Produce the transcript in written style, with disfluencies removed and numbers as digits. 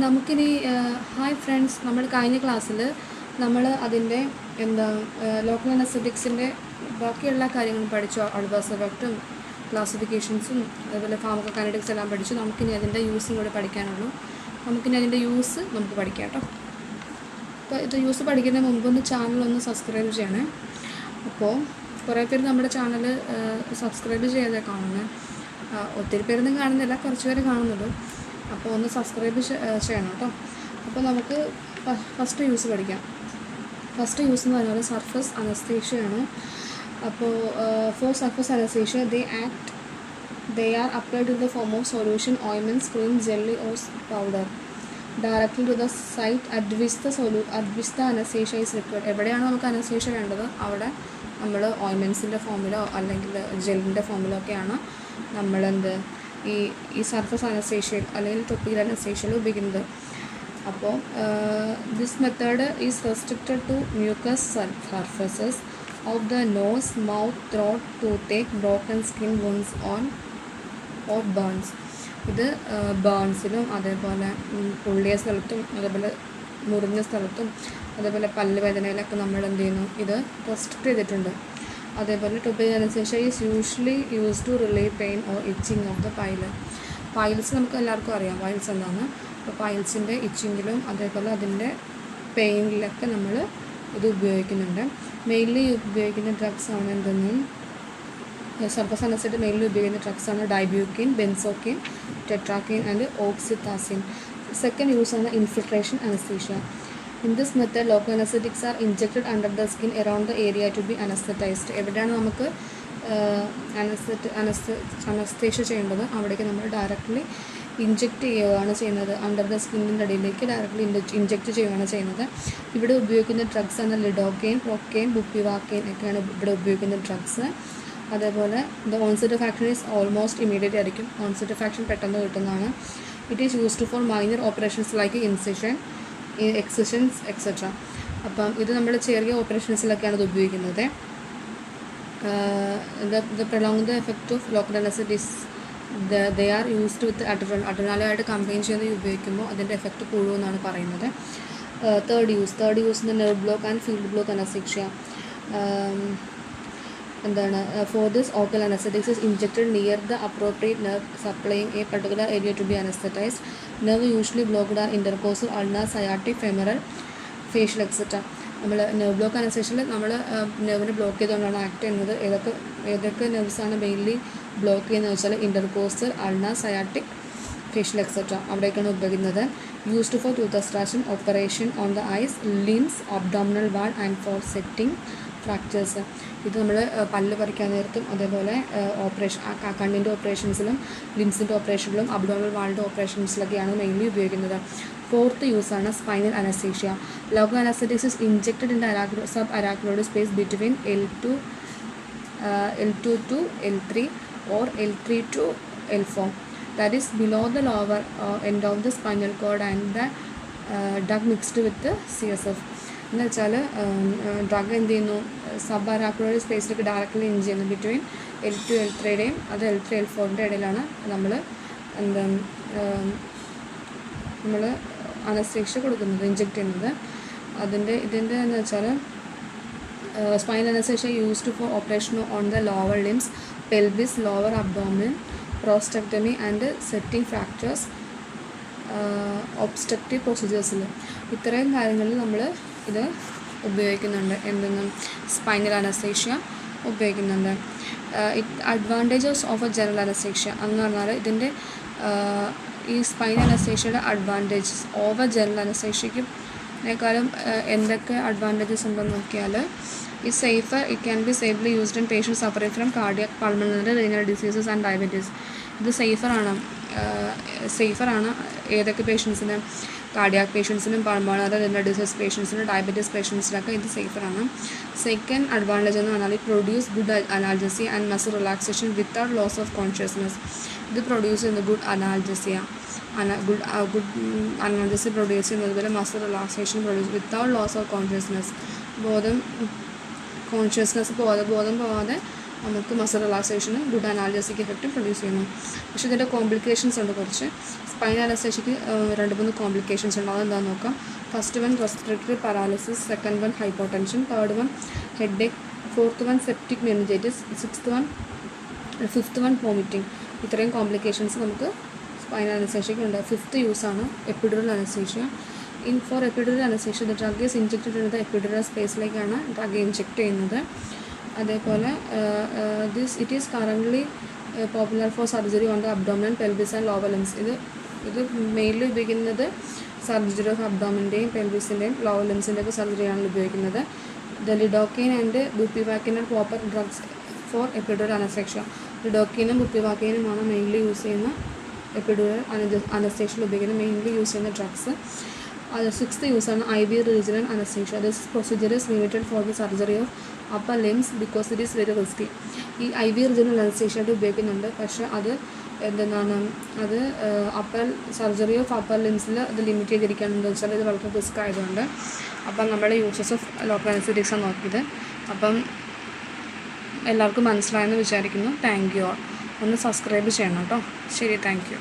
നമുക്കിനി hi friends, നമ്മൾ കഴിഞ്ഞ ക്ലാസ്സിൽ നമ്മൾ അതിൻ്റെ ലോക്കൽ അനസ്തെറ്റിക്സിൻ്റെ ബാക്കിയുള്ള കാര്യങ്ങളും പഠിച്ചു. അഡ്വേഴ്സ് എഫക്റ്റും ക്ലാസിഫിക്കേഷൻസും അതുപോലെ ഫാർമക്കോകൈനറ്റിക്സ് എല്ലാം പഠിച്ചു. നമുക്കിനി അതിൻ്റെ യൂസും കൂടെ പഠിക്കാനുള്ളൂ. നമുക്കിനി അതിൻ്റെ യൂസ് നമുക്ക് പഠിക്കാം കേട്ടോ. അപ്പോൾ ഇത് യൂസ് പഠിക്കുന്നതിന് മുമ്പൊന്ന് ചാനലൊന്ന് സബ്സ്ക്രൈബ് ചെയ്യണേ. അപ്പോൾ കുറേ പേര് നമ്മുടെ ചാനൽ സബ്സ്ക്രൈബ് ചെയ്യാതെ കാണുന്നത്. ഒത്തിരി പേരൊന്നും കാണുന്നില്ല, കുറച്ച് പേര് കാണുന്നുള്ളൂ. അപ്പോൾ ഒന്ന് സബ്സ്ക്രൈബ് ചെയ്യണം കേട്ടോ. അപ്പോൾ നമുക്ക് ഫസ്റ്റ് യൂസ് പഠിക്കാം. ഫസ്റ്റ് യൂസ് എന്ന് പറഞ്ഞാൽ സർഫസ് അനസ്തേഷ്യയാണ്. അപ്പോൾ for surface anaesthesia they are applied in the form of solution, ointment, cream, jelly or powder directly to the site at which the anesthesia is required. എവിടെയാണ് നമുക്ക് anaesthesia വേണ്ടത് അവിടെ നമ്മൾ ഓയിൻമെൻറ്റ്സിൻ്റെ ഫോമിലോ അല്ലെങ്കിൽ ജെല്ലിൻ്റെ ഫോമിലോ ഒക്കെയാണ് നമ്മളെന്ത് ഈ സർഫസ് അനസ്തേഷ്യയിൽ അല്ലെങ്കിൽ ടോപ്പിക്കൽ അനസ്തേഷ്യയിൽ ഉപയോഗിക്കുന്നത്. അപ്പോൾ this method is restricted to mucous surfaces of the nose, mouth, throat, toothache, broken skin wounds or burns. ഇത് ബേൺസിലും അതേപോലെ പൊള്ളിയ സ്ഥലത്തും അതേപോലെ മുറിഞ്ഞ സ്ഥലത്തും അതേപോലെ പല്ല് വേദനയിലൊക്കെ നമ്മൾ എന്ത് ചെയ്യുന്നു, ഇത് റെസ്ട്രിക്റ്റ് ചെയ്തിട്ടുണ്ട്. അതേപോലെ topical anaesthesia is usually use to relieve pain or itching of the piles. നമുക്ക് എല്ലാവർക്കും അറിയാം പൈൽസ് എന്താണ്. അപ്പോൾ പൈൽസിൻ്റെ ഇച്ചിങ്ങിലും അതേപോലെ അതിൻ്റെ പെയിനിലൊക്കെ നമ്മൾ ഇത് ഉപയോഗിക്കുന്നുണ്ട്. മെയിൻലി ഉപയോഗിക്കുന്ന ഡ്രഗ്സ് ആണ് എന്തെന്നും സർഫസ് അനസ്തേഷ്യ മെയിൻലി ഉപയോഗിക്കുന്ന ഡ്രഗ്സ് ആണ് ഡൈബ്യൂക്കിൻ, ബെൻസോക്കിൻ, ടെട്രാക്കിൻ ആൻഡ് ഓക്സിതാസിൻ. സെക്കൻഡ് യൂസ് ആണ് infiltration anaesthesia. In this method, local anesthetics are injected under the skin around the area to be anesthetized. എവിടെയാണ് നമുക്ക് അനസ്തേഷ്യ ചെയ്യേണ്ടത് അവിടേക്ക് നമ്മൾ ഡയറക്റ്റ്ലി ഇഞ്ചെക്റ്റ് ചെയ്യുകയാണ് ചെയ്യുന്നത്. അണ്ടർ ദ സ്കിന്നിൻ്റെ അടിയിലേക്ക് ഡയറക്റ്റ്ലി ഇഞ്ചെക്റ്റ് ചെയ്യുകയാണ് ചെയ്യുന്നത്. ഇവിടെ ഉപയോഗിക്കുന്ന ഡ്രഗ്സ് ആണ് ലിഡോക്കെയിൻ, പ്രൊക്കെയിൻ, ബുപ്പിവാക്കെയിൻ ഒക്കെയാണ് ഇവിടെ ഉപയോഗിക്കുന്ന ഡ്രഗ്സ്. അതേപോലെ the onset of action is almost immediate ആയിരിക്കും. ഓൺസെറ്റ് ഓഫ് ആക്ഷൻ പെട്ടെന്ന് കിട്ടുന്നതാണ്. It is used for minor operations like incision, excisions etcetera. അപ്പം ഇത് നമ്മൾ ചെറിയ ഓപ്പറേഷൻസിലൊക്കെയാണ് ഇത് ഉപയോഗിക്കുന്നത്. The prolong the effect of local anaesthetics they are used with അഡ്രിനാലുമായിട്ട് കമ്പൈൻ ചെയ്ത് ഉപയോഗിക്കുമ്പോൾ അതിൻ്റെ എഫക്റ്റ് കൂടുമെന്നാണ് പറയുന്നത്. Third use the nerve block and field block anaesthesia. For this, local anesthetics is injected near the appropriate nerve supplying a particular area to be anesthetized. Nerve usually blocked are intercostal, ulnar, sciatic, femoral, facial etc. നമ്മൾ nerve block അനസ്തേഷ്യയിൽ നമ്മൾ നെർവിനെ block ചെയ്തുകൊണ്ടാണ് act ചെയ്യുന്നത്. ഏതൊക്കെ നെർവ്സാണ് mainly block ചെയ്യുന്നത് വെച്ചാൽ intercostal, ulnar, sciatic, facial etcetera അവിടേക്കാണ് ഉപയോഗിക്കുന്നത്. Used for tooth extraction, operation on the eyes, limbs, abdominal wall and for setting fractures. ഇത് നമ്മൾ പല്ല് പറിക്കാൻ നേരത്തും അതേപോലെ കണ്ണിൻ്റെ ഓപ്പറേഷൻസിലും ലിംസിൻ്റെ ഓപ്പറേഷനിലും അബ്ഡോമിനൽ വാളിൻ്റെ ഓപ്പറേഷൻസിലൊക്കെയാണ് മെയിൻലി ഉപയോഗിക്കുന്നത്. ഫോർത്ത് യൂസാണ് spinal anaesthesia. Local anaesthetics is injected in the sub arachnoid space between L2 to L3 or L3 to L4. That is below the lower end of the spinal cord and the drug mixed with the CSF. എന്ന് വെച്ചാൽ drug എന്ത് ചെയ്യുന്നു, sub arachnoid സ്പേസിലേക്ക് directly inch ചെയ്യുന്നു. Between L2 L3യുടെയും അത് L3 L4ൻ്റെ ഇടയിലാണ് നമ്മൾ anaesthesia കൊടുക്കുന്നത്, inject ചെയ്യുന്നത്. ഇതിൻ്റെ എന്ന് വെച്ചാൽ spinal anaesthesia used for operation on the lower limbs, pelvis, lower abdomen, prostatectomy and setting fractures, obstructive പ്രൊസീജിയേഴ്സിൽ ഇത്രയും കാര്യങ്ങളിൽ നമ്മൾ ഇത് ഉപയോഗിക്കുന്നുണ്ട്. സ്പൈനൽ അനസ്തേഷ്യ ഉപയോഗിക്കുന്നുണ്ട്. Advantages of a general anaesthesia എന്ന് പറഞ്ഞാൽ ഇതിൻ്റെ ഈ സ്പൈനൽ അനസ്തേഷ്യയുടെ അഡ്വാൻറ്റേജസ് ഓവർ ജനറൽ അനസ്തേഷ്യയ്ക്കും എന്തൊക്കെ അഡ്വാൻറ്റേജസ് ഉണ്ടെന്ന് നോക്കിയാൽ it can be safely used in patients suffering from cardiac, pulmonary, renal diseases and diabetes. ഇത് സേഫറാണ് ഏതൊക്കെ പേഷ്യൻസിന്, കാർഡിയാക് പേഷ്യൻസിനും പൾമണറി renal disease പേഷ്യൻസിനും ഡയബറ്റീസ് പേഷ്യൻസിനൊക്കെ ഇത് സേഫറാണ്. സെക്കൻഡ് അഡ്വാൻറ്റേജ് എന്ന് പറഞ്ഞാൽ produce good analgesia and muscle relaxation without loss of consciousness. ഇത് പ്രൊഡ്യൂസ് ചെയ്യുന്ന ഗുഡ് അനാൽജസി പ്രൊഡ്യൂസ് ചെയ്യുന്നതുപോലെ muscle relaxation produce without loss of consciousness. ബോധം പോവാതെ നമുക്ക് മസിൽ റിലാക്സേഷനും ഗുഡ് അനാൽജസിക് എഫക്റ്റും പ്രൊഡ്യൂസ് ചെയ്യുന്നു. പക്ഷേ ഇതിൻ്റെ കോംപ്ലിക്കേഷൻസ് ഉണ്ട് കുറച്ച്. സ്പൈൻ അനസ്തേഷ്യക്ക് 2-3 കോംപ്ലിക്കേഷൻസ് ഉണ്ട്. അതെന്താണെന്ന് നോക്കാം. First one respiratory paralysis, second one hypotension, third one headache, fourth one septic meningitis, fifth one vomiting. ഇത്രയും കോംപ്ലിക്കേഷൻസ് നമുക്ക് സ്പൈൻ അനസ്തേഷ്യക്ക് ഉണ്ട്. ഫിഫ്ത്ത് യൂസാണ് epidural anaesthesia. For epidural anaesthesia the drug is injected in the epidural സ്പേസിലേക്കാണ് drug inject ചെയ്യുന്നത്. അതേപോലെ it is currently popular for surgery on the abdominal, pelvis and lower limbs. ഇത് mainly ഉപയോഗിക്കുന്നത് surgery of അബ്ഡോമിൻ്റെയും പെൽവിസിൻ്റെയും ലോവർ ലിംസിൻ്റെയൊക്കെ സർജറിയാണ് ഉപയോഗിക്കുന്നത്. The lidocaine and bupivacaine are proper drugs for epidural anaesthesia. ലിഡോക്കെയിനും ബുപ്പിവാക്കിനുമാണ് മെയിൻലി യൂസ് ചെയ്യുന്ന എപ്പിഡുറൽ അനസ്തേഷ്യയിൽ ഉപയോഗിക്കുന്ന മെയിൻലി യൂസ് ചെയ്യുന്ന ഡ്രഗ്സ്. സിക്സ്ത് യൂസാണ് IV regional anaesthesia. This procedure is limited for the surgery of upper limbs because it is very risky. ഈ IV regional അനസ്തേഷ്യയായിട്ട് ഉപയോഗിക്കുന്നുണ്ട്. പക്ഷേ അത് സർജറി ഓഫ് അപ്പർ ലിംസിൽ അത് ലിമിറ്റ് ചെയ്തിരിക്കുകയാണെന്ന് വെച്ചാൽ ഇത് വളരെ റിസ്ക് ആയതുകൊണ്ട്. അപ്പം നമ്മുടെ യൂസസ് ഓഫ് ലോക്കൽ അനസ്തറ്റിക്സാണ് നോക്കിയത്. അപ്പം എല്ലാവർക്കും മനസ്സിലായെന്ന് വിചാരിക്കുന്നു. Thank you all. ഒന്ന് സബ്സ്ക്രൈബ് ചെയ്യണം കേട്ടോ. ശരി, താങ്ക് യു.